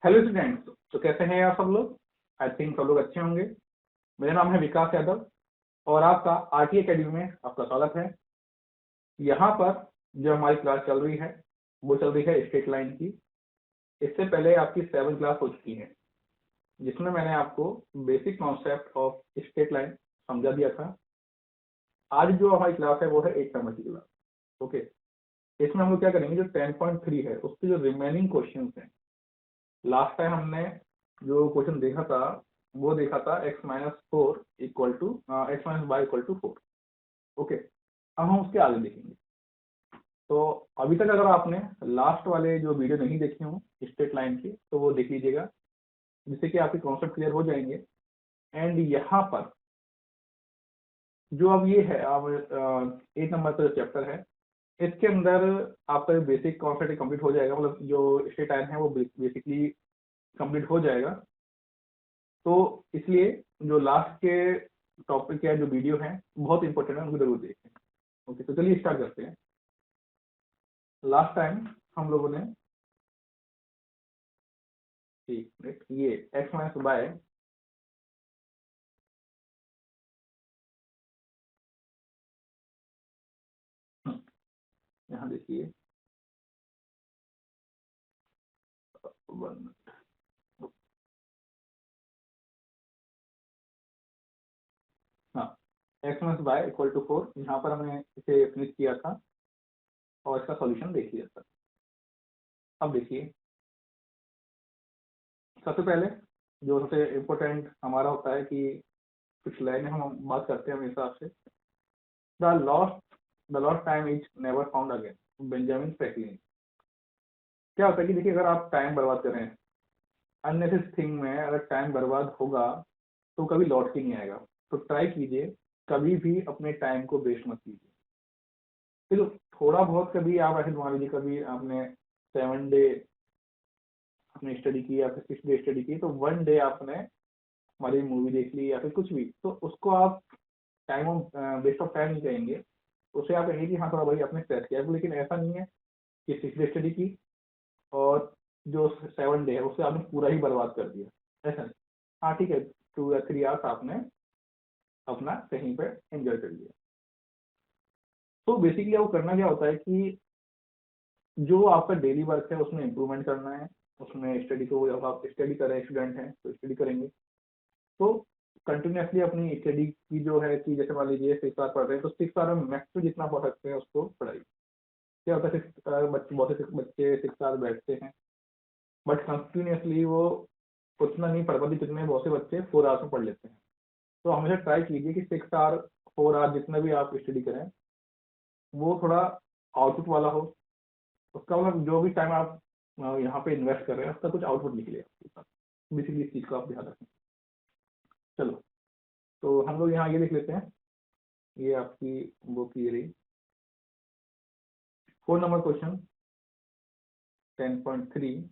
Hello students, तो कैसे हैं आप सब लोग। आई थिंक सब लोग अच्छे होंगे। मेरा नाम है विकास यादव और आपका आरटी एकेडमी में आपका स्वागत है। यहाँ पर जो हमारी क्लास चल रही है वो चल रही है स्ट्रेट लाइन की। इससे पहले आपकी 7 क्लास हो चुकी है जिसमें मैंने आपको basic concept of straight line समझा दिया था। आज जो हमारी क्लास है वो है 8 नंबर की क्लास। ओके, इसमें हम लोग क्या करेंगे, जो 10.3 है उसके जो रिमेनिंग क्वेश्चन हैं। लास्ट टाइम हमने जो क्वेश्चन देखा था वो देखा था x माइनस four equal to x minus y equal to 4। Okay, अब हम उसके आगे देखेंगे। तो अभी तक अगर आपने लास्ट वाले जो वीडियो नहीं देखे हों स्ट्रेट लाइन के तो वो देख लीजिएगा, जिससे कि आपके कॉन्सेप्ट क्लियर हो जाएंगे। एंड यहाँ पर जो अब ये है अब 8 नंबर का जो चैप्टर है इसके अंदर आपका बेसिक कॉन्सेप्ट कंप्लीट हो जाएगा। मतलब जो स्ट्रेट लाइन है वो बेसिकली कंप्लीट हो जाएगा। तो इसलिए जो लास्ट के टॉपिक या जो वीडियो है बहुत इंपॉर्टेंट है, उनको जरूर देखें। ओके, तो चलिए स्टार्ट करते हैं। लास्ट टाइम हम लोगों ने एक मिनट ये एक्स माइनस बाय यहाँ देखिए 1 हाँ, x minus y equal to 4 यहाँ पर हमने इसे फिनिश किया था और इसका सॉल्यूशन देख लिया था। अब देखिए, सबसे पहले जो सबसे इम्पोर्टेंट हमारा होता है कि कुछ लाइनें हम बात करते हैं हमेशा आपसे। The lost time is never found again, Benjamin Franklin. क्या होता है कि देखिए, अगर आप टाइम बर्बाद कर रहे हैं अननेसेसरी थिंग में, अगर टाइम बर्बाद होगा तो कभी लौट के नहीं आएगा। तो ट्राई कीजिए कभी भी अपने टाइम को वेस्ट मत कीजिए। फिर थोड़ा बहुत कभी आप ऐसे मान लीजिए, कभी आपने 7 डे अपने स्टडी की या फिर 6 डे स्टडी की, तो 1 डे आपने हमारी मूवी देख ली या फिर कुछ भी, तो उसको आप टाइम वेस्ट ऑफ टाइम नहीं कहेंगे। उसे आप कहेंगे कि हाँ थोड़ा भाई आपने सेट किया। लेकिन ऐसा नहीं है कि 6 डे स्टडी की और जो 7 डे है उसे आपने पूरा ही बर्बाद कर दिया, ऐसा नहीं। हाँ ठीक है, 2 या 3 आवर्स आपने अपना कहीं पे एंजॉय कर लिया। तो बेसिकली वो करना क्या होता है कि जो आपका डेली वर्क है उसमें इम्प्रूवमेंट करना है। उसमें स्टडी को, जब आप स्टडी कर रहे हैं, स्टूडेंट हैं तो स्टडी करेंगे तो कंटिन्यूसली अपनी स्टडी की जो है कि जैसे मान लीजिए 6 आवर पढ़ रहे हैं तो 6 आवर में मैक्सिमम जितना पढ़ सकते हैं उसको पढ़ाई। क्या होता है, बहुत से बच्चे 6 आवर बैठते हैं बट कंटिन्यूसली वो उतना नहीं पढ़ पाते जितने बहुत से बच्चे 4 आवर्स में पढ़ लेते हैं। तो हमेशा ट्राई कीजिए कि 6 आवर 4 आवर जितना भी आप स्टडी करें वो थोड़ा आउटपुट वाला हो। उसका मतलब जो भी टाइम आप यहाँ पे इन्वेस्ट कर रहे हैं उसका कुछ आउटपुट निकले आपके पास। बेसिकली इस चीज़ को आप ध्यान रखें। चलो, तो हम लोग यहाँ ये देख लेते हैं। ये आपकी बुक ये रही 4 नंबर क्वेश्चन 10.3।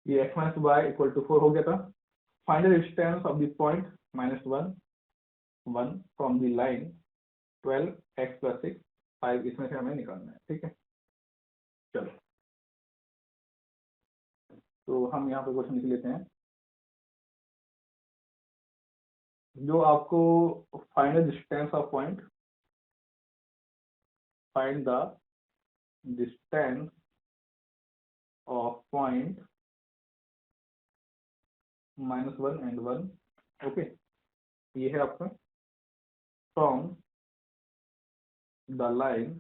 ये x minus y equal to 4 हो गया था। Find the distance of the point -1 1 from the line 12x + 6 5, इसमें से हमें निकालना है। ठीक है, चलो तो हम यहाँ पे क्वेश्चन लिख लेते हैं। जो आपको find the distance of point, find the distance of point -1 and 1। Okay, ये है आपका फ्रॉम द लाइन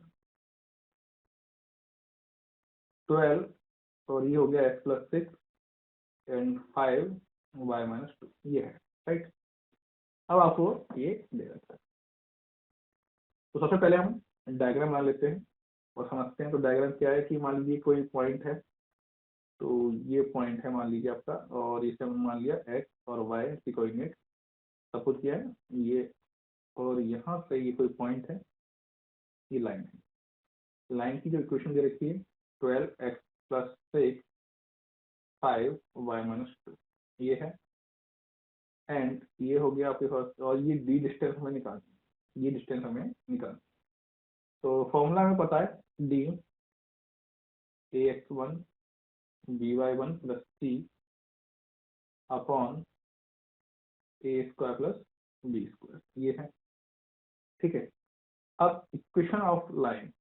12 और ये हो गया x + 6 and 5 y - 2, ये है राइट। अब आपको ये दे रखा है। तो सबसे पहले हम डायग्राम बना लेते हैं और समझते हैं। तो डायग्राम क्या है कि मान लीजिए कोई पॉइंट है, तो ये पॉइंट है मान लीजिए आपका, और इसे हम मान लिया x और y की कोऑर्डिनेट सपोज किया है ये, और यहाँ से ये कोई पॉइंट है, ये लाइन है। लाइन की जो इक्वेशन दे रखी है 12x + 6 5 y - 2, ये है। एंड ये हो गया आपके पास, और ये डी डिस्टेंस हमें निकालनी है, ये डिस्टेंस हमें निकालनी। तो फॉर्मूला हमें पता है, D ax1 by1 plus C upon ए स्क्वायर प्लस बी स्क्वायर, ये है। ठीक है, अब इक्वेशन ऑफ लाइन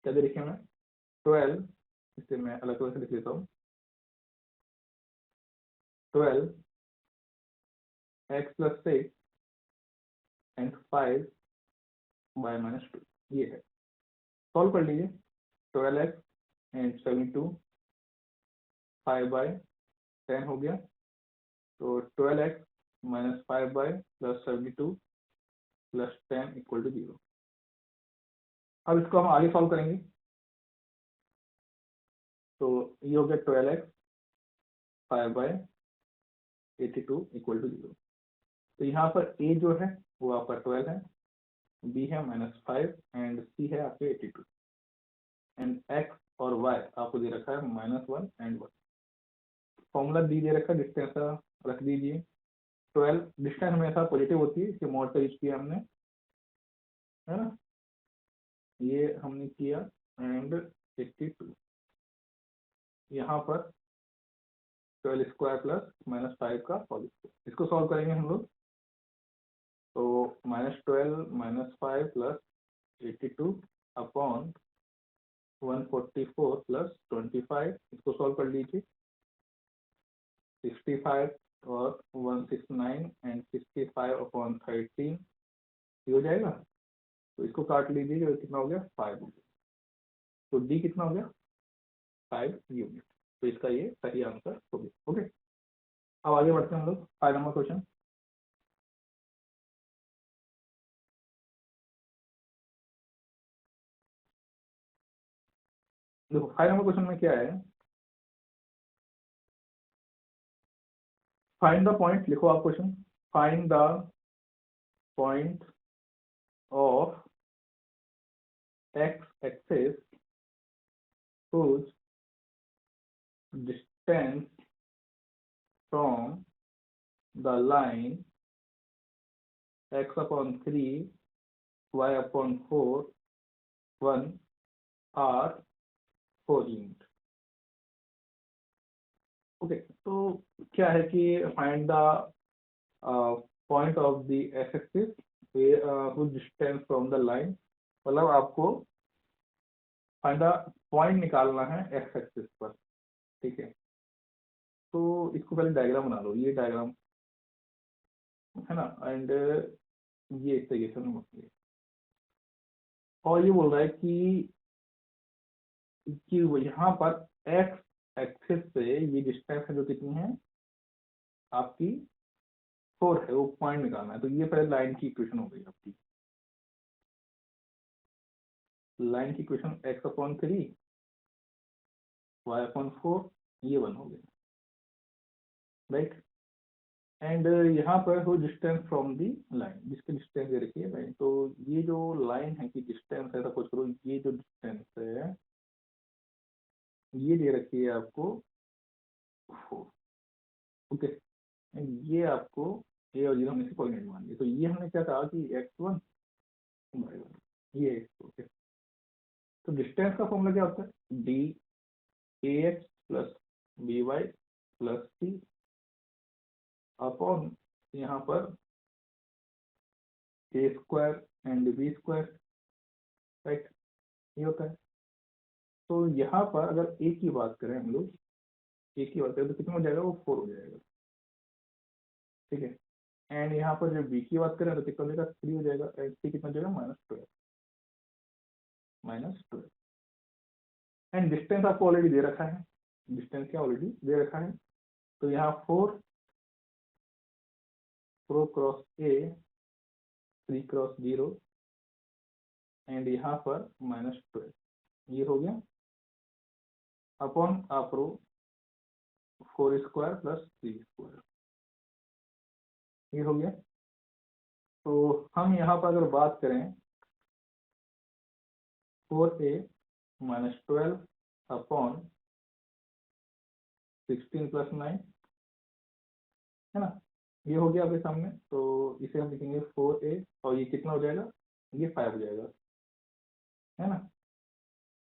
क्या दे रखी है हमें? 12, इसे मैं अलग अलग से लिख लेता हूँ। 12x plus 6 and 5 bye minus 2, ये है। सॉल्व कर लीजिए। 12x एंड 72 5 बाय 10 हो गया, तो 12x minus 5 y plus 72 plus 10 equal to 0। अब इसको हम आगे सॉल्व करेंगे, तो ये हो गया 12x 5 बाय 82 इक्वल टू 0। तो यहाँ पर a जो है वो आपका 12 है, b है -5 एंड c है आपके 82 एंड x और y आपको दे रखा है -1 एंड 1। फॉर्मूला दी दे रखा है, डिस्टेंस का रख दीजिए। 12 डिस्टेंस हमेशा पॉजिटिव होती है, इसके मॉड का यूज किया हमने, है ना, ये हमने किया एंड 82 यहाँ पर 12 स्क्वायर प्लस -5 का होल स्क्वायर। इसको सॉल्व करेंगे हम लोग, तो -12 -5 प्लस 82 अपॉन 144 प्लस 25, इसको सॉल्व कर लीजिए। 65 और 169 एंड 65 अपॉन 13 ये हो जाएगा, तो इसको काट लीजिए, जो कितना हो गया 5 हो गया। तो डी कितना हो गया 5 यूनिट। तो इसका ये सही आंसर हो गया। ओके, अब आगे बढ़ते हैं हम लोग 5 नंबर क्वेश्चन। देखो 5 नंबर क्वेश्चन में क्या है, फाइंड द पॉइंट, लिखो आप question. Find the point of x axis whose distance from the line x upon 3 y upon 4 1 are 4 unit. Okay, तो क्या है कि find the point of the x axis whose distance from the line, मतलब आपको find the point निकालना है x axis पर। ठीक है, तो इसको पहले डायग्राम बना लो, ये डायग्राम है ना, एंड ये इस तरीके से होती है। और ये बोल रहा है कि वो यहाँ पर एक्स एक्सिस से ये डिस्टेंस है जो कितनी है आपकी 4 है, वो पॉइंट निकालना है। तो ये पहले लाइन की इक्वेशन हो गई आपकी। लाइन की equation x upon 3 y upon 4, ये 1 हो गया, राइट। एंड यहाँ पर हो डिस्टेंस फ्रॉम दी लाइन, जिसकी डिस्टेंस दे रखी है लाइन। तो ये जो लाइन है कि डिस्टेंस है, सपोज करो ये जो डिस्टेंस है ये दे रखी है आपको 4। ओके, ये आपको ए और 0 हमने से कोऑर्डिनेट मान लिया। तो ये हमने क्या कहा कि x1 y1, ये ओके। तो डिस्टेंस का फॉर्मूला क्या होता है? D A X plus B Y plus C upon यहाँ पर A square and B square, right, ये होता है। तो यहाँ पर अगर ए की बात करें हम लोग, ए की बात करें तो कितना हो जाएगा, वो 4 हो जाएगा। ठीक है, एंड यहाँ पर जब बी की बात करें तो कितना हो जाएगा, 3 हो जाएगा, एंड सी कितना हो जाएगा, -12 एंड डिस्टेंस आपको ऑलरेडी दे रखा है। डिस्टेंस क्या ऑलरेडी दे रखा है, तो यहाँ 4 क्रॉस ए 3 क्रॉस 0 एंड यहाँ पर -12, ये हो गया अपॉन आप रो 4 स्क्वायर प्लस 3 स्क्वायर, ये हो गया। तो हम यहाँ पर अगर बात करें 4a -12 अपॉन 16 प्लस 9, है ना, ये हो गया आपके सामने। तो इसे हम लिखेंगे 4a और ये कितना हो जाएगा, ये 5 हो जाएगा, है ना।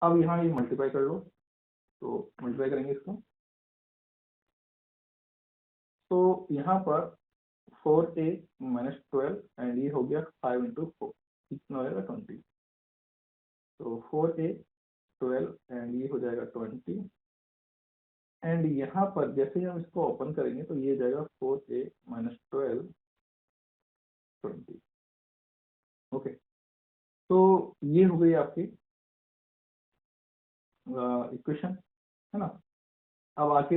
अब यहाँ ये मल्टीप्लाई कर लो, तो मल्टीप्लाई करेंगे इसको, तो यहाँ पर 4a माइनस 12 एंड ये हो गया 5 इंटू 4, कितना हो जाएगा 20। तो 4a 12 एंड ये हो जाएगा 20 एंड यहाँ पर जैसे ही हम इसको ओपन करेंगे तो ये जाएगा 4a माइनस 12 20। ओके, तो ये हो गई आपकी इक्वेशन, है ना। अब आके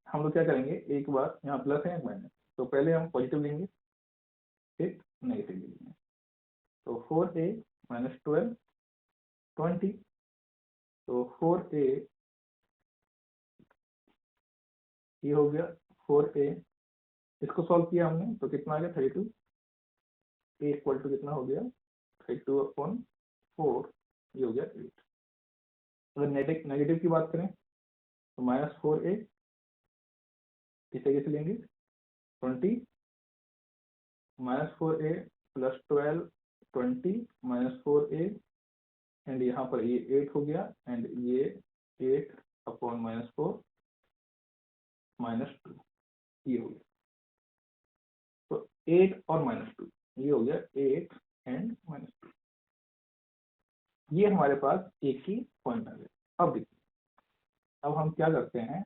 हम लोग क्या करेंगे, एक बार यहाँ प्लस है माइनस, तो पहले हम पॉजिटिव लेंगे फिर नेगेटिव लेंगे। तो 4a माइनस 12 20, तो 4a ये हो गया 4a, इसको सॉल्व किया हमने तो कितना आ गया 32, a इक्वल टू कितना हो गया 32/4, ये हो गया 8। अगर नेगेटिव की बात करें तो माइनस 4a, इसे कैसे लेंगे 20 minus 4a plus 12 20 minus 4a and यहाँ पर ये 8 हो गया एंड ये 8/-4 -2, ये हो गया। तो 8 और -2, ये हो गया 8 एंड -2, ये हमारे पास एक ही पॉइंट आ गया। अब देखिए, अब हम क्या करते हैं,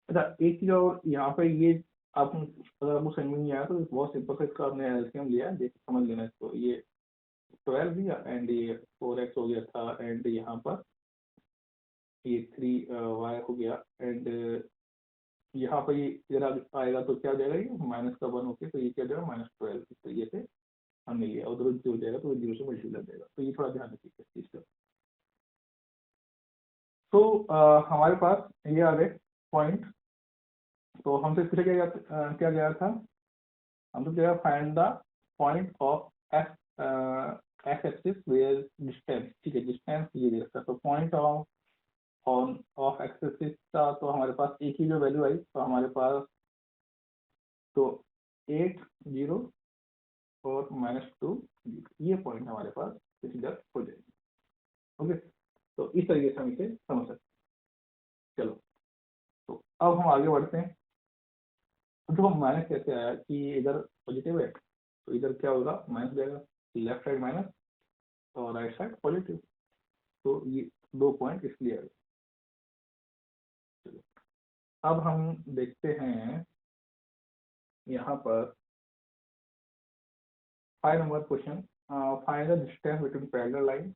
अच्छा एक चीज और यहाँ पे, ये आप अगर आपको समझ में नहीं आया तो बहुत सिंपल सा इसका आपने एलसीएम लिया है, देख समझ लेना इसको। ये 12 दिया एंड ये 4x हो गया था एंड यहाँ पर ये 3y हो गया एंड यहाँ पर ये इधर आएगा तो क्या हो जाएगा, ये माइनस का 1 होके तो ये क्या हो जाएगा -12। इस तरीके से हमने लिया, उधर जो हो जाएगा तो 0 से मल्टीप्लाई हो जाएगा, तो ये थोड़ा ध्यान रखिए इस चीज का। तो हमारे पास ये आ गए पॉइंट, तो हमसे पूछा क्या गया था, हमसे क्या find the point of x axis where distance, ठीक है डिस्टेंस ये दे रखा, तो point of of x axis का तो हमारे पास एक ही जो वैल्यू आई, तो हमारे पास तो 8 0 और -2 ये पॉइंट हमारे पास कंसीडर हो जाएगी। ओके, तो इस तरीके से हम इसे समझ सकते हैं। चलो, तो अब हम आगे बढ़ते हैं। तो माइनस कैसे आया कि इधर पॉजिटिव है तो इधर क्या होगा माइनस जाएगा, लेफ्ट साइड माइनस और राइट साइड पॉजिटिव, तो ये 2 पॉइंट इसलिए आए। चलो, अब हम देखते हैं यहाँ पर 5 number question, find the distance between parallel line.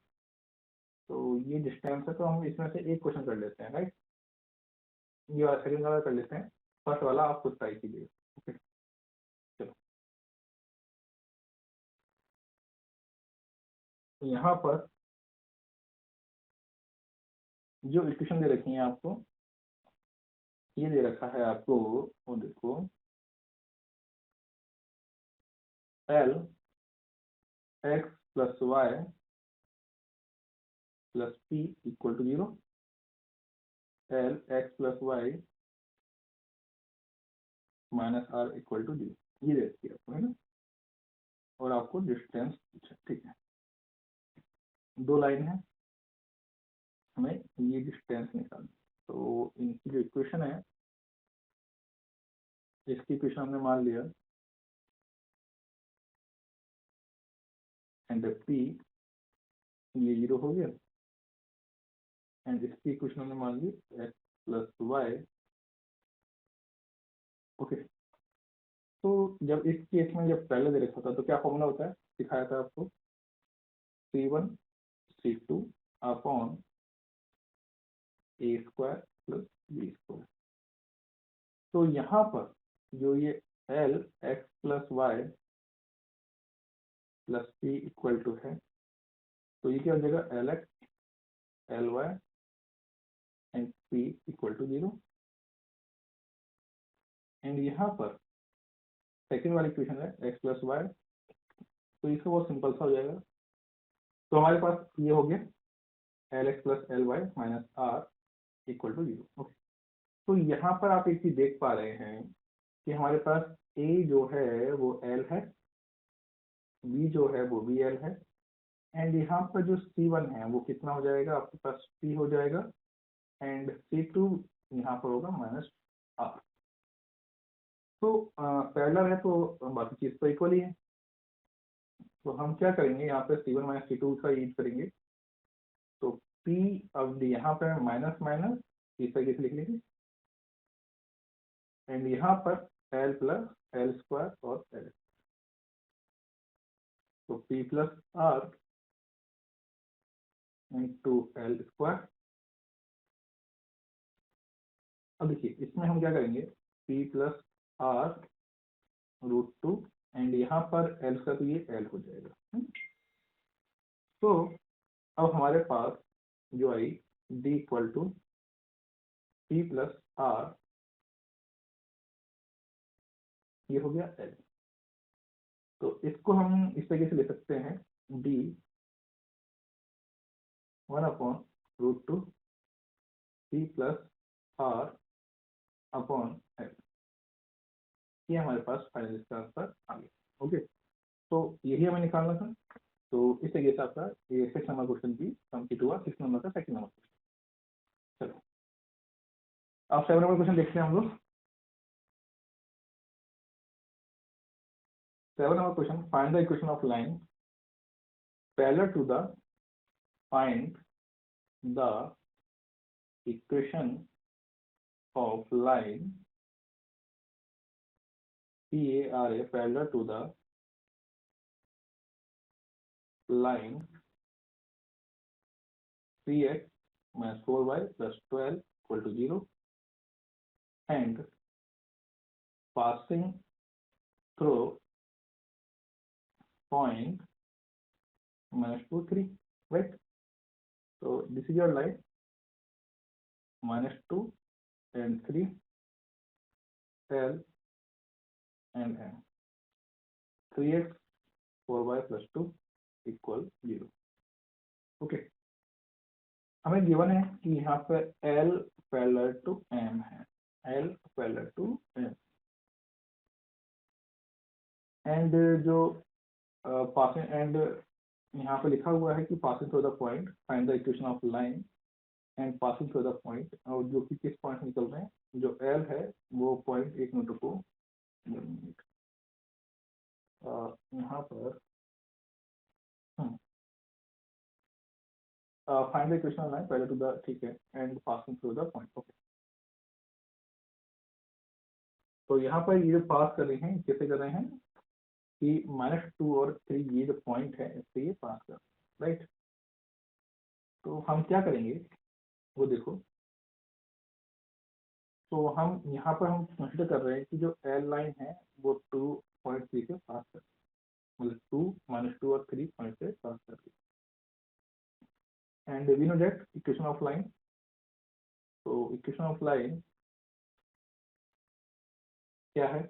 तो ये डिस्टेंस है, तो हम इसमें से एक क्वेश्चन कर लेते हैं, राइट। ये वाला सेकंड वाला कर लेते हैं, फर्स्ट वाला आप खुद ट्राई कीजिए। ओके, चलो, यहाँ पर जो इक्वेशन दे रखी है आपको, ये दे रखा है आपको, वो देखो L x plus y plus p equal to 0, L x plus y minus r equal to 0, ये दे रखी है आपको, है ना। और आपको डिस्टेंस, ठीक है, 2 लाइन है, हमें ये डिस्टेंस निकालना। तो इनकी जो इक्वेशन है, इसकी इक्वेशन हमने मान लिया एंड पी ये 0 हो गया एंड इसकी इक्वेशन हमने मान ली एक्स प्लस वाई। ओके, तो जब इस केस में जब पहले दे रखा था तो क्या फॉर्मूला होता है, दिखाया था आपको, C1 C2 upon a² plus b²। तो यहाँ पर जो ये L x plus y plus p equal to है, तो ये क्या हो जाएगा L x L y and p equal to 0 and यहाँ पर सेकेंड वाली इक्वेशन है एक्स प्लस वाई, तो इसका बहुत सिंपल सा हो जाएगा। तो हमारे पास ये हो गया L x plus L y minus r equal to 0। Okay, तो यहाँ पर आप एक चीज देख पा रहे हैं कि हमारे पास ए जो है वो एल है, बी जो है वो भी एल है एंड यहाँ पर जो C1 है वो कितना हो जाएगा, आपके पास P हो जाएगा, एंड C2 यहाँ पर होगा -R। तो पैरेलल है तो बाकी चीज़ तो इक्वल ही है। तो हम क्या करेंगे, यहाँ पे C1 माइनस C2 का यूज करेंगे। तो P अब यहाँ पे माइनस माइनस इस तरीके से लिख लेंगे, एंड यहाँ पर L प्लस L स्क्वायर और L, तो P plus R into L square. अब देखिए इसमें हम क्या करेंगे, P प्लस R√2, एंड यहाँ पर L का तो ये L हो जाएगा। तो अब हमारे पास जो आई D equal to P plus R, ये हो गया L। तो इसको हम इस तरीके से ले सकते हैं, D 1/√2 P plus R upon L। ये हमारे पास फाइनल इसका आंसर आ गया। ओके, तो यही हमें निकालना था। तो इस तरीके से आपका ये 6 नंबर क्वेश्चन भी कंप्लीट हुआ, 6 नंबर का सेकंड नंबर क्वेश्चन। चलो अब 7 नंबर क्वेश्चन देखते हैं हम लोग। 7 number question, find the equation of line parallel to the, find the equation of line PARA parallel to the line 3x minus 4y plus 12 equal to 0 and passing through point -2 3, right? So this is your line -2 and 3 L and M, 3x 4y plus 2 equal 0। Okay, हमें given है कि यहाँ पर L parallel to M है, L parallel to M, and जो passing and यहाँ पे लिखा हुआ है कि passing through the point find the equation of line and passing through the point, और जो कि किस पॉइंट निकल रहे हैं, जो L है वो पॉइंट, एक मिनट को यहाँ पर find the equation of line parallel to the, ठीक है, and passing through the point. Okay, तो यहाँ पर ये जो पास कर रहे हैं कैसे कर रहे हैं कि -2 और 3 ये जो पॉइंट है इससे ये पास कर, राइट। तो हम क्या करेंगे वो देखो, तो हम यहाँ पर हम कंसिडर कर रहे हैं कि जो एल लाइन है वो 2.3 से पास कर, मतलब 2 -2 और 3 पॉइंट से पास कर रही है, and we know that equation of line. तो इक्वेशन ऑफ लाइन क्या है,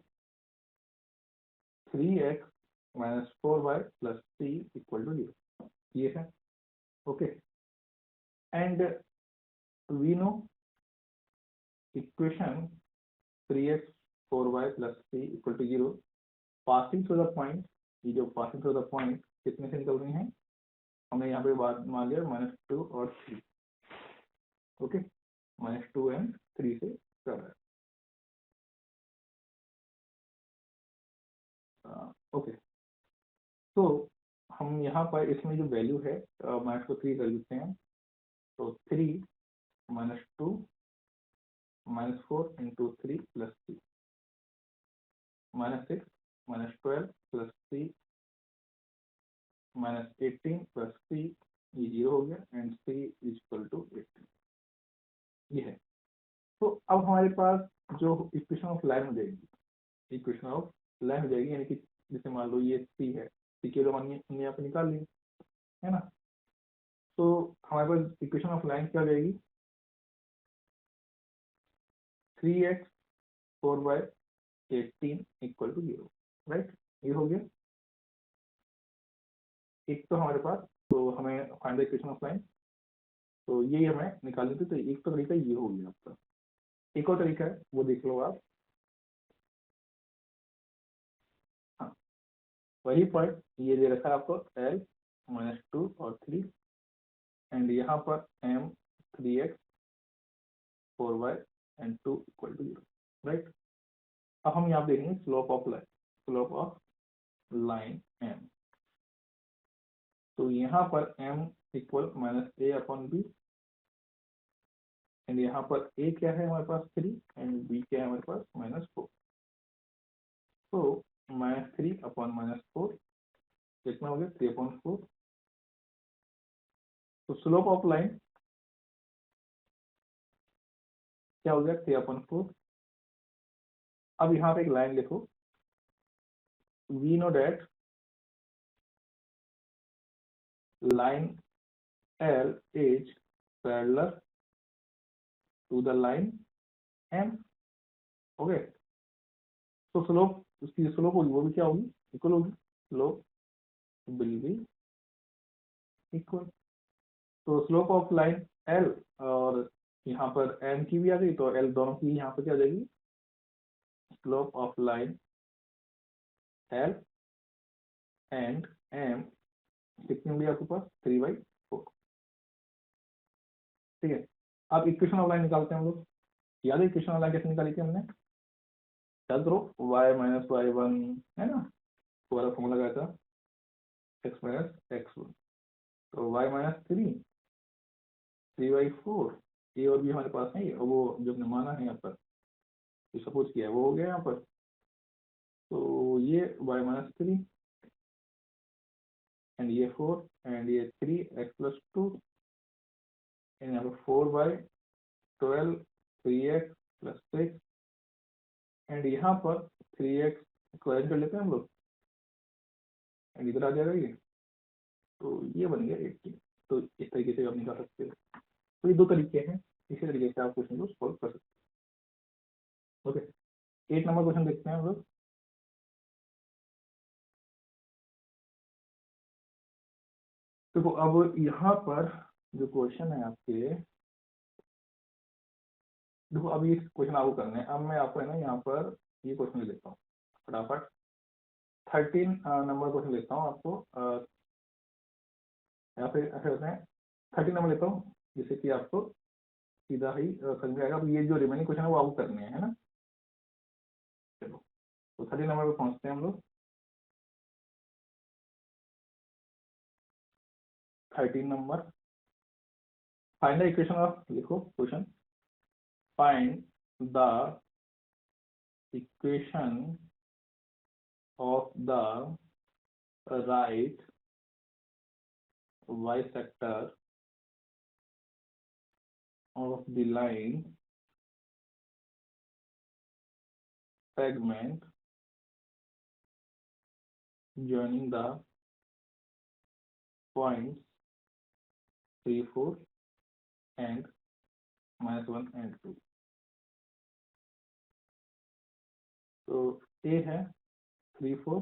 3x minus 4y plus 3 equal to 0, ये है। Okay, and we know equation 3x 4y plus 3 equal to 0 passing through the point, ये जो पासिंग थ्रू द पॉइंट कितने से निकल रही हैं, हमने यहाँ पे बात मान लिया -2 और 3। ओके, -2 एंड 3 से कर रहा है। ओके, तो हम यहाँ पर इसमें जो वैल्यू है -3 कर देते हैं। तो 3 -2 -4 इंटू 3 प्लस 3 -6 -12 प्लस 3 -18 प्लस 3, ये 0 हो गया, एंड 3 इज इक्वल टू 18, ये है। तो अब हमारे पास जो इक्वेशन ऑफ लाइन हो जाएगी, इक्वेशन ऑफ लाइन हो जाएगी, यानी कि जैसे मान लो ये सी है, सी के हमने यहाँ पे निकाल ली है ना। तो हमारे पास इक्वेशन ऑफ लाइन क्या हो जाएगी, 3x 4y 18 equal to 0, right, ये हो गया एक तो हमारे पास। तो हमें find the equation of line, तो यही हमें निकालनी थी। तो एक तो तरीका ये हो गया आपका, एक और तरीका है वो देख लो आप। हाँ, वही पॉइंट ये दे रखा है आपको L -2 और 3, एंड यहाँ पर m 3x 4y and 2 equal to 0, right. अब हम यहाँ देखेंगे स्लोप ऑफ लाइन m। तो यहाँ पर m इक्वल -a/b, एंड यहाँ पर a क्या है हमारे पास 3 एंड b क्या है हमारे पास -4। तो -3/-4 कितना हो गया 3/4। तो स्लोप ऑफ लाइन क्या हो गया 3/4। अब यहाँ पे एक लाइन लिखो, we know that line L is parallel to the line M। Okay, तो स्लोप, उसकी स्लोप होगी वो भी क्या होगी, इक्वल होगी, स्लोप विल बी इक्वल। तो स्लोप ऑफ लाइन L और यहाँ पर M की भी आ गई, तो L दोनों की यहाँ पर क्या आ जाएगी, slope of line L and M कितनी होगी आपके पास 3/4। ठीक है, अब इक्वेशन ऑफ लाइन निकालते हैं हम लोग। याद है इक्वेशन ऑफ लाइन कैसे निकाली थी हमने, याद करो y-y1 है ना, पूरा फॉर्मूला लगाया था x-x1। तो y-3 3/4, ए और बी हमारे पास नहीं, और वो जो हमने माना है यहाँ पर, जो सपोज किया है वो हो गया यहाँ पर। तो ये y-3 एंड ये 4 एंड ये 3x+2 एंड यहाँ पर 4/12 3x+6 एंड यहाँ पर 3x को ऐड कर लेते हैं हम लोग, एंड इधर आ जाएगा ये, तो ये बन गया 18। तो इस तरीके से आप निकाल सकते हो। तो ये दो तरीके हैं, इसी तरीके से आप क्वेश्चन को सॉल्व कर सकते हो। ओके, 8 नंबर क्वेश्चन देखते हैं हम लोग। देखो अब यहाँ पर जो क्वेश्चन है आपके, देखो अब ये क्वेश्चन आपको करना है। अब मैं आपको है ना यहाँ पर ये क्वेश्चन लेता हूँ फटाफट, 13 नंबर क्वेश्चन लेता हूँ आपको, या फिर ऐसे होते हैं 13 नंबर लेता हूँ, जिससे कि आपको सीधा ही समझ में आएगा। अब ये जो रिमेनिंग क्वेश्चन है वो आपको करने हैं, है ना। चलो, तो 13 नंबर पे पहुँचते हैं हम लोग। 13 number, find the equation of, लिखो question, find the equation of the right bisector of the line segment joining the points 3, 4 and -1 and 2। तो A है 3, 4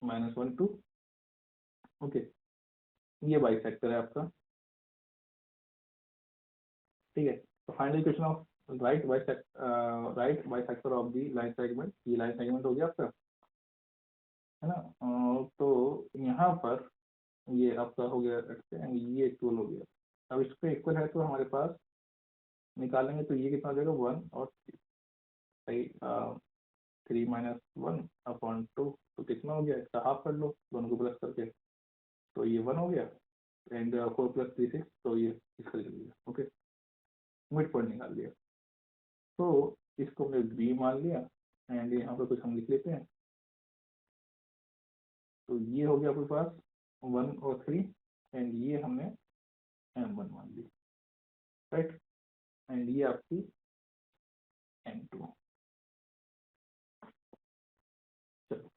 -1, 2। ओके, ये बाइसेक्टर है आपका, ठीक है। तो find the equation of right bisector of the line segment, ये लाइन सेगमेंट हो गया आपका, है ना। तो यहाँ पर ये आपका हो गया एंड ये इक्वल हो गया। अब इस पे इक्वल है तो हमारे पास निकालेंगे, तो ये कितना हो जाएगा 1 और 3, सही। 3-1/2, तो कितना हो गया, इसका हाफ कर लो दोनों को प्लस करके, तो ये 1 हो गया, एंड 4 + 3 6, तो ये इसका निकल गया। ओके, मिड पॉइंट निकाल लिया। तो इसको हमने बी मान लिया, एंड यहाँ पर कुछ हम लिख लेते हैं। तो ये हो गया आपके पास 1 और 3, एंड ये हमने M1 मान ली, राइट, एंड ये आपकी M2। चलो,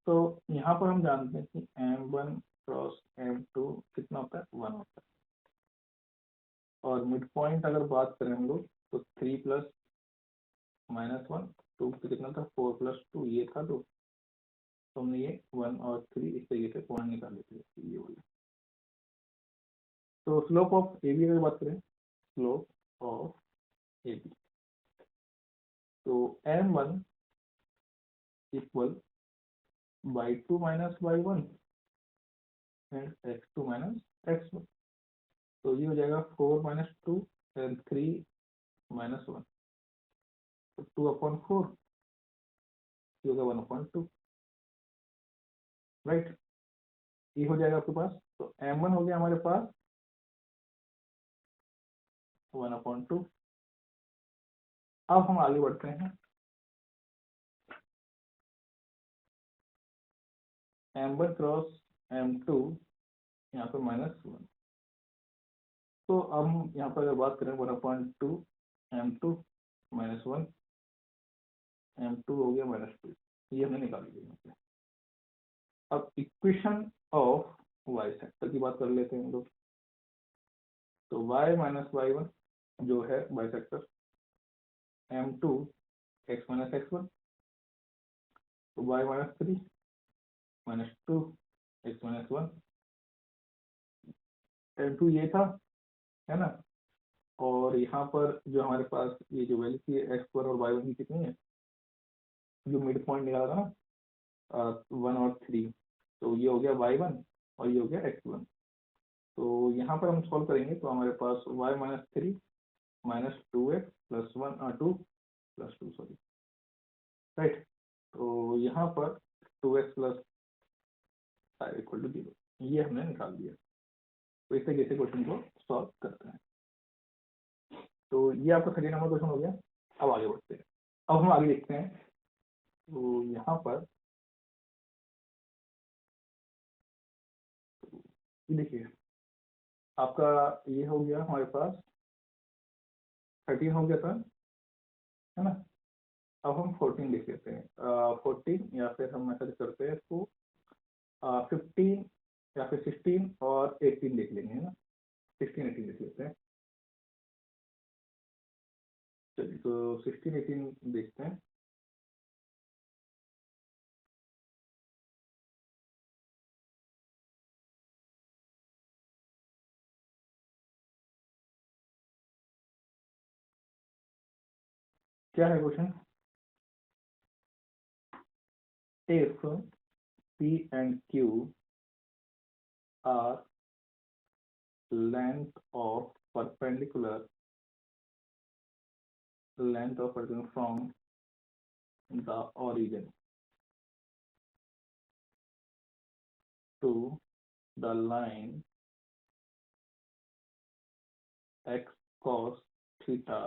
तो यहाँ पर हम जानते हैं कि M1 क्रॉस M2 कितना होता है, 1 होता है। और मिड पॉइंट अगर बात करें हम लोग, तो 3 + -1, 2 तो कितना था 4 + 2, ये था 2। तो हमने ये 1 और 3 इस तरीके से पॉइंट निकाल लेते हैं, ये वाला। तो स्लोप ऑफ ए बी अगर बात करें, स्लोप ऑफ ए बी, तो M1 equal y two minus y one and x two minus x one. तो ये हो जाएगा 4 - 2 एंड 3 - 1, तो 2/4 ये होगा 1/2, राइट। ये हो जाएगा आपके पास। तो m1 हो गया हमारे पास 1/2। अब हम आगे बढ़ते हैं। m1 क्रॉस m2 यहाँ पे -1। तो अब हम यहाँ पर अगर बात करें 1/2 m2 -1 m2 हो गया -2, ये हमने निकाल लिया यहाँ पे। अब इक्वेशन ऑफ वाई सेक्टर की बात कर लेते हैं हम लोग। तो y - y1 जो है Y sector m2 x - x1, तो y - 3 -2 x - 1 m2 ये था, है ना। और यहाँ पर जो हमारे पास ये जो वैल्यू थी x1 और y1 की कितनी है, जो मिड पॉइंट निकाला था ना 1 और 3, तो ये हो गया y1 और ये हो गया x1। तो यहाँ पर हम सॉल्व करेंगे तो हमारे पास y - 3 -2x + 1 2 + 2 सॉरी, राइट। तो यहाँ पर 2x + 5 = 0, ये हमने निकाल दिया। तो इस तरीके से क्वेश्चन को सॉल्व करते हैं। तो ये आपका 30 नंबर क्वेश्चन हो गया। अब आगे बढ़ते हैं। अब हम आगे देखते हैं। तो यहाँ पर ये देखिए आपका ये हो गया हमारे पास 13 हो गया था, है ना। अब हम 14 लिख लेते हैं। 14 या फिर हम ऐसा करते हैं इसको 15 या फिर 16 और 18 लिख लेंगे, है ना। 16 18 लिख लेते हैं। चलिए तो 16 18 देखते हैं। क्या है question? If P and Q are length of perpendicular from the origin to the line x cos theta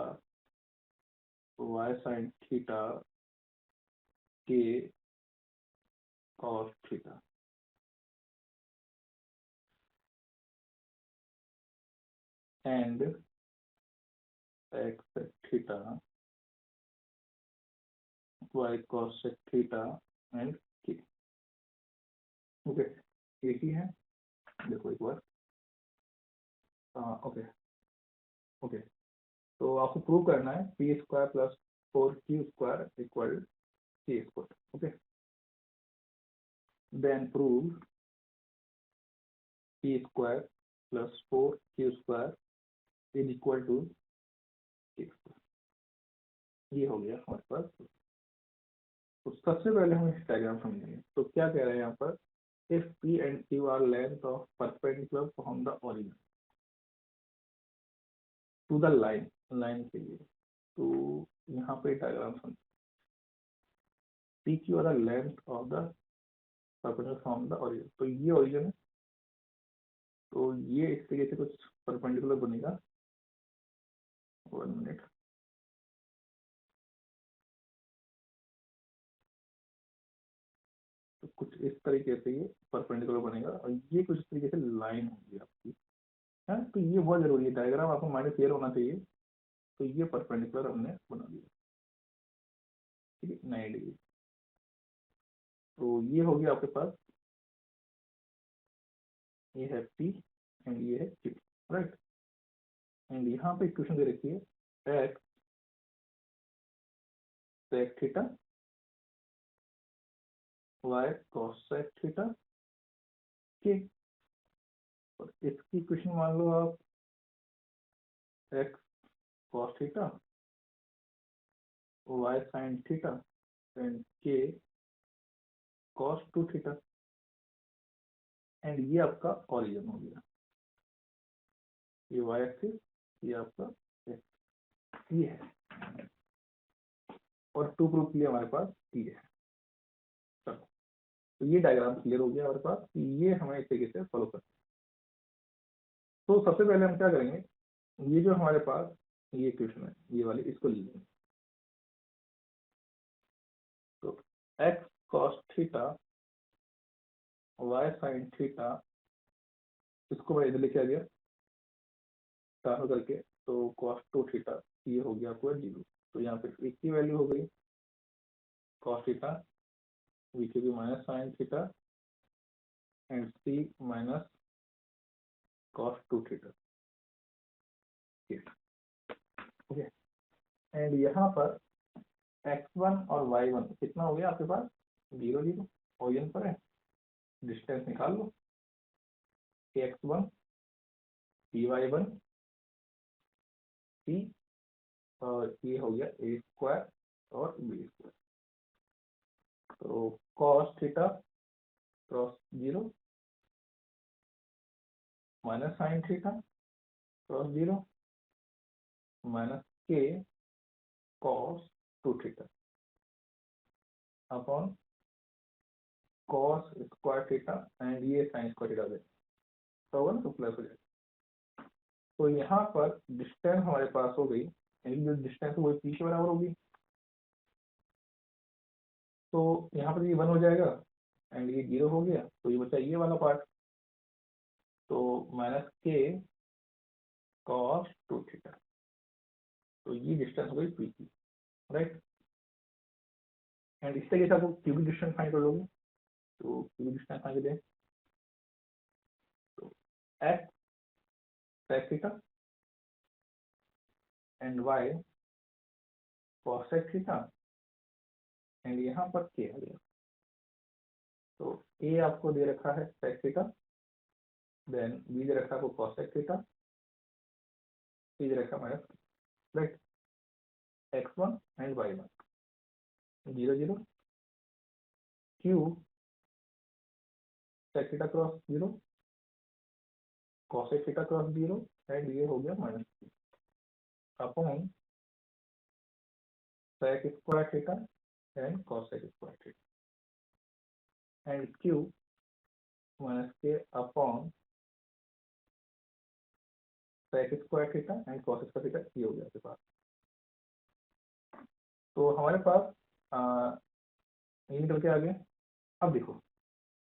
y sin theta k cos theta and x sec theta y cos sec theta and k। Okay, एक ही है, देखो एक बार। Okay okay, तो आपको prove करना है p² + 4q² = k²। Okay, then prove p² + 4q² = k²। ये हो गया हमारे पास। तो सबसे पहले हम इस डायग्राम समझेंगे। तो क्या कह रहे हैं यहाँ पर, if P and Q are length of perpendicular from the origin to the line, line के लिए। तो यहाँ पे डायग्राम समझ, PQ are the length of the perpendicular from the origin, तो ये origin है। तो ये इस तरीके से कुछ परपेंडिकुलर बनेगा। 1 मिनट। तो कुछ इस तरीके से ये परपेंडिकुलर बनेगा और ये कुछ इस तरीके से लाइन होगी आपकी, है। तो ये बहुत जरूरी है, डायग्राम आपको माइंड क्लियर होना चाहिए। तो ये परपेंडिकुलर हमने बना दिया, ठीक है, 90 डिग्री। तो ये हो गया आपके पास, ये है P एंड ये है Q, राइट। एंड यहाँ पे इक्वेशन दे रखी है x sec theta y cos sec theta k। और इसकी इक्वेशन मान लो आप x cos theta y sin theta and k cos 2 theta, and ये आपका ओरिजिन हो गया, ये y एक्सिस, ये आपका ये है, और 2 प्रूफ के लिए हमारे पास ये है। चलो, तो ये डायग्राम क्लियर हो गया हमारे पास कि ये हमें इस तरीके से फॉलो करना है। तो सबसे पहले हम क्या करेंगे, ये जो हमारे पास ये इक्वेशन है, ये वाली, इसको लिखेंगे। तो x cos theta y sin theta, इसको मैं इधर लेके आ गया ट्रांसफर करके, तो cos 2 थीटा ये हो गया आपको 0। तो यहाँ पे एक की वैल्यू हो गई cos थीटा, v की minus sin theta, and c minus cos 2 theta. Okay, and यहाँ पर x1 और y1 कितना हो गया आपके पास, 0 0, ओरिजिन पर है, डिस्टेंस निकाल लो, x1 dy1 c, और ये हो गया a स्क्वायर और b स्क्वायर। तो cos theta cross 0 minus sine theta cross 0 minus k cos 2 theta upon cos square theta, and ये साइन स्क्वायर थीटा दे, तो होगा ना, तो प्लस हो जाएगा। तो यहाँ पर डिस्टेंस हमारे पास हो गई, यानी जो डिस्टेंस है वो p के बराबर होगी, तो यहाँ पर ये 1 हो जाएगा, एंड ये 0 हो गया, तो ये बचा ये वाला पार्ट, तो माइनस k cos 2 थीटा, तो ये डिस्टेंस हो गई p की, राइट। एंड इस तरीके से आपको क्यूबिक डिस्टेंस फाइंड कर लोगे, तो क्यूबिक डिस्टेंस फाइंड करें, तो x sec theta and y cos sec theta, and यहाँ पर k आ गया। तो a आपको दे रखा है sec थीटा, देन b दे रखा है आपको cos sec थीटा, c दे रखा है minus, right, x1 and y1 0 0, q sec theta cross 0, cos sec theta cross 0, and ये हो गया minus upon sec square theta and cos sec square theta, and q minus k upon sec square theta and cos square theta, ये हो गया आपके पास। तो हमारे पास ये निकल के आ गया। अब देखो,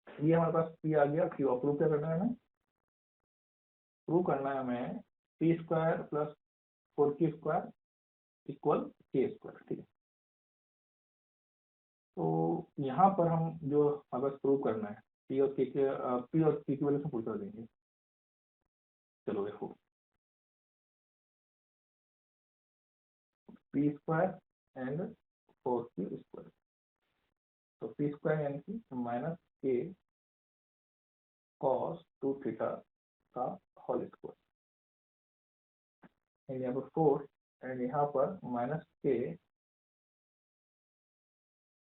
ये हमारे पास p आ गया, q प्रूव क्या करना है हमें, प्रूव करना है हमें p square plus 4q square equal k square, ठीक है। तो यहाँ पर हम जो हमें प्रूव करना है, p और k की वैल्यू से पुट कर देंगे। चलो देखो, p square and 4q square, तो p स्क्वायर यानी कि माइनस k cos 2 थीटा का होल स्क्वायर, एंड यहाँ पर 4, एंड यहाँ पर माइनस k,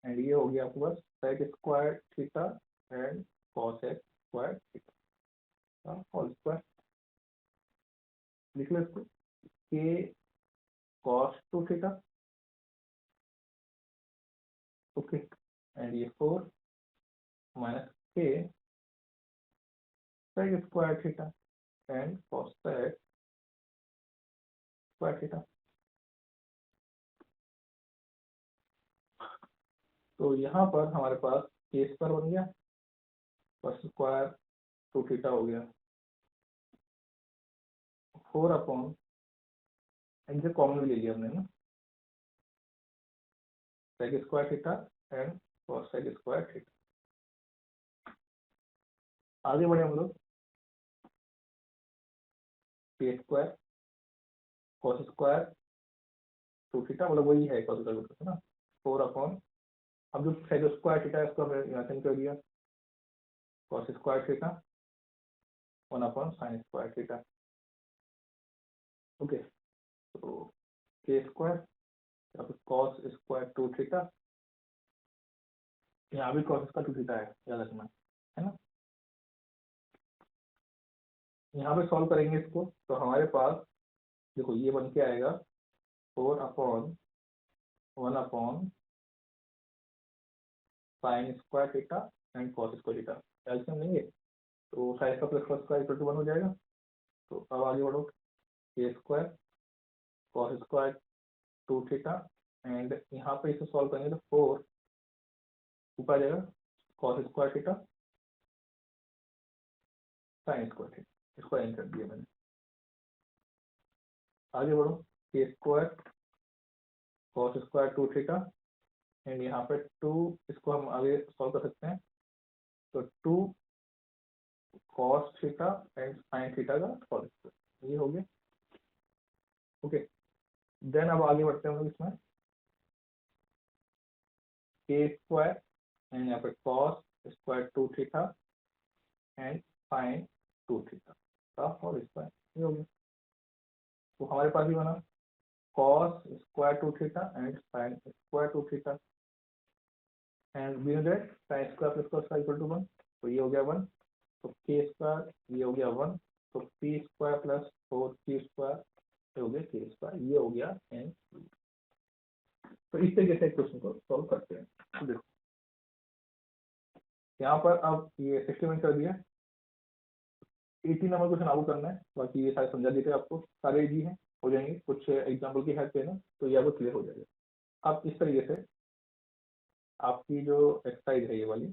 एंड ये हो गया आपके पास sec square theta and cos square theta का होल स्क्वायर। लिख लो इसको, k cos 2 theta, okay, and ये 4 minus k sec square theta and cos square theta. तो यहाँ पर हमारे पास k स्क्वायर बन गया, cos स्क्वायर 2 थीटा हो गया, 4 अपॉन, इनसे कॉमन भी ले लिया हमने ना, sec square theta and cos sec square theta. आगे बढ़े हम लोग, k square cos square 2 theta, मतलब वही है cos स्क्वायर है ना, 4 अपॉन, अब जो sec स्क्वायर थीटा है इसको हमने यहाँ चेंज कर दिया, cos square theta 1 upon sin square theta, okay. तो k square cos square 2 theta यहाँ भी cos स्क्वायर 2 थीटा है, याद रखना है ना। यहाँ पे सॉल्व करेंगे इसको तो हमारे पास देखो ये बन के आएगा 4/1 sine square theta and cos square theta, एल्सियम लेंगे तो साइन का plus cos square equal to 1 हो जाएगा। तो अब आगे बढ़ो, A square cos square 2 theta and यहाँ पे इसे सॉल्व करेंगे तो 4 ऊपर आ जाएगा cos square theta sine square theta, इसको एंड कर दिया मैंने। आगे बढ़ो, A square cos square 2 theta and यहाँ पे 2, इसको हम आगे सॉल्व कर सकते हैं तो 2 cos theta and sine theta का होल स्क्वायर, ये हो गया। ओके, देन अब आगे बढ़ते हैं हम लोग इसमें ए स्क्वायर एंड यहाँ पे cos square 2 theta and sine 2 theta का होल स्क्वायर, ये हो गया। तो हमारे पास भी बना cos square 2 theta and sine square 2 theta and we know that sine square plus cos square equal to 1, तो ये हो गया 1। तो के स्क्वायर ये हो गया 1, तो पी स्क्वायर प्लस 4 स्क्वायर ये हो गया के स्क्वायर, ये हो गया एन। तो इस तरीके से क्वेश्चन को सॉल्व करते हैं। तो देखो यहाँ पर अब ये 61 कर दिया, 80 नंबर क्वेश्चन आपको करना है, बाकी ये सारे समझा देते आपको, सारे इजी हैं, हो जाएंगे, कुछ एग्जाम्पल की हेल्प लेना तो ये आपको क्लियर हो जाएगा। अब इस तरीके से आपकी जो एक्सरसाइज है ये वाली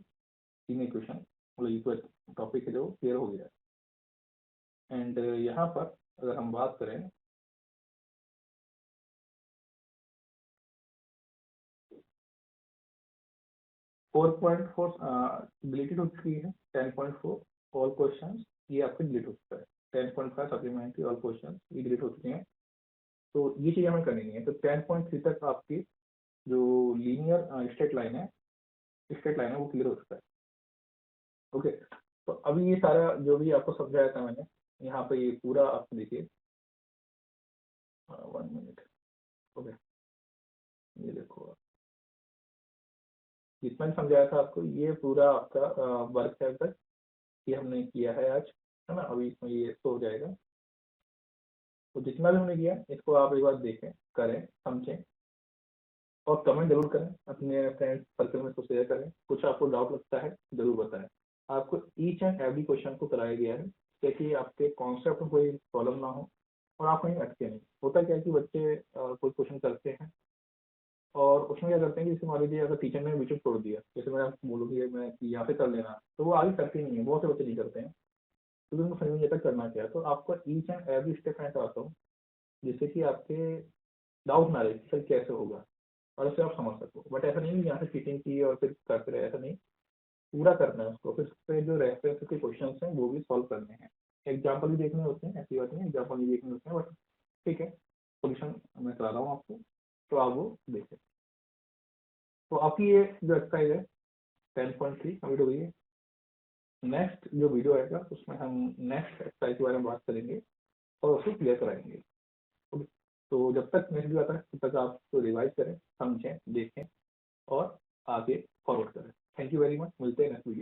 3 इक्वेशन मतलब इक्वल टॉपिक है जो क्लियर हो गया है। एंड यहाँ पर अगर हम बात करें 4.4 डिलीटेड हो चुकी है, 10.4 ऑल क्वेश्चन ये आपके डिलीट हो चुका है, 10.5 सप्लीमेंट्री ऑल क्वेश्चन ये डिलीट हो चुके हैं। तो ये चीज़ हमें करनी है। तो 10.3 तक आपकी जो लीनियर स्ट्रेट लाइन है वो क्लियर हो चुका है। ओके, तो अभी ये सारा जो भी आपको समझाया था मैंने यहाँ पे ये पूरा आप देखिए 1 मिनट। ओके, ये देखो जितना भी समझाया था आपको ये पूरा आपका वर्क है तक ये हमने किया है आज, है ना। अभी इसमें ये शो हो जाएगा, तो जितना भी हमने किया इसको आप एक बार देखें, करें, समझें और कमेंट जरूर करें, अपने फ्रेंड्स सर्कल में इसको शेयर करें। कुछ आपको डाउट लगता है जरूर बताएं। आपको ईच एंड एवरी क्वेश्चन को कराया गया है ताकि आपके कॉन्सेप्ट में कोई प्रॉब्लम ना हो और आप कहीं अटके नहीं। होता क्या है कि बच्चे कोई क्वेश्चन करते हैं और उसमें क्या करते हैं कि जैसे मान लीजिए अगर टीचर ने बीच में छोड़ दिया, जैसे मैं आपको बोलूँगी मैं यहाँ पे कर लेना, तो वो आगे करते नहीं है, बहुत से बच्चे नहीं करते हैं क्योंकि उनको समझ नहीं आता करना क्या है। तो आपको ईच एंड एवरी स्टेप मैं कराता हूँ जिससे कि आपके डाउट ना रहे कि सर कैसे होगा और उससे आप समझ सको। बट ऐसा नहीं है यहाँ से चीटिंग की और फिर करते रहे, ऐसा नहीं, पूरा करना है उसको। फिर उस पर जो रेफरेंस के क्वेश्चन हैं वो भी सॉल्व करने हैं, एग्जाम्पल भी देखने होते हैं, ऐसी बात नहीं एग्जाम्पल भी देखने होते हैं, बट ठीक है सोल्यूशन मैं करा रहा हूँ आपको तो आप वो देखें। तो आपकी ये जो एक्सरसाइज है 10.3 कंप्लीट हो गई है। नेक्स्ट जो वीडियो आएगा उसमें हम नेक्स्ट एक्सरसाइज के बारे में बात करेंगे और उसको क्लियर कराएंगे। ओके, तो जब तक नेक्स्ट वीडियो आता है तब तक आप उसको रिवाइज करें, समझें, देखें और आगे फॉरवर्ड करें। थैंक यू वेरी मच, मिलते हैं नेक्स्ट वीडियो।